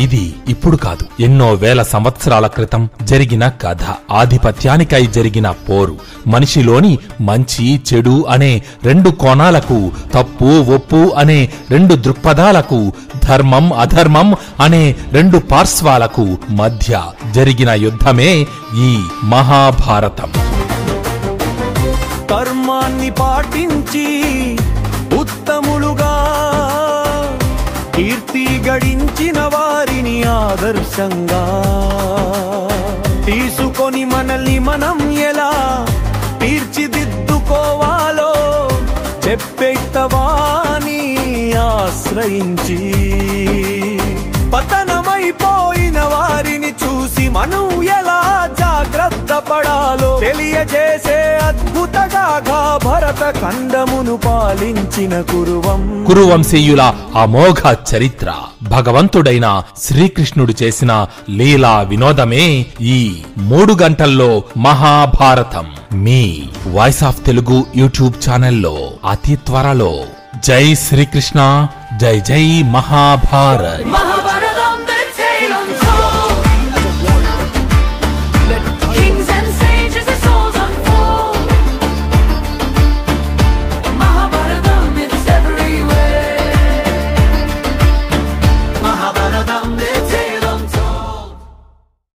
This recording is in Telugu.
ఇది ఇప్పుడు కాదు, ఎన్నో వేల సంవత్సరాల క్రితం జరిగిన కథ. ఆధిపత్యానికై జరిగిన పోరు. మనిషిలోని మంచి చెడు అనే రెండు కోణాలకు, తప్పు ఒప్పు అనే రెండు దృక్పథాలకు, ధర్మం అధర్మం అనే రెండు పార్శ్వాలకు మధ్య జరిగిన యుద్ధమే ఈ మహాభారతం. కర్మాన్ని పాటించి ఉత్తములుగా కీర్తి గడించిన వారిని ఆదర్శంగా తీసుకొని మనల్ని మనం ఎలా తీర్చిదిద్దుకోవాలో చెప్పేవాని ఆశ్రయించి పతనమైపోయిన వారిని చూసి మనం ఎలా జాగ్రత్త పడాలో తెలియజేసే అద్భుతగా భరత ఖండమును పాలించిన కురువంశీయుల అమోఘ చరిత్ర. భగవంతుడైన శ్రీకృష్ణుడు చేసిన లీలా వినోదమే ఈ 3 గంటల్లో మహాభారతం. మీ వాయిస్ ఆఫ్ తెలుగు యూట్యూబ్ ఛానల్లో అతి త్వరలో. జై శ్రీకృష్ణ, జై జై మహాభారత్.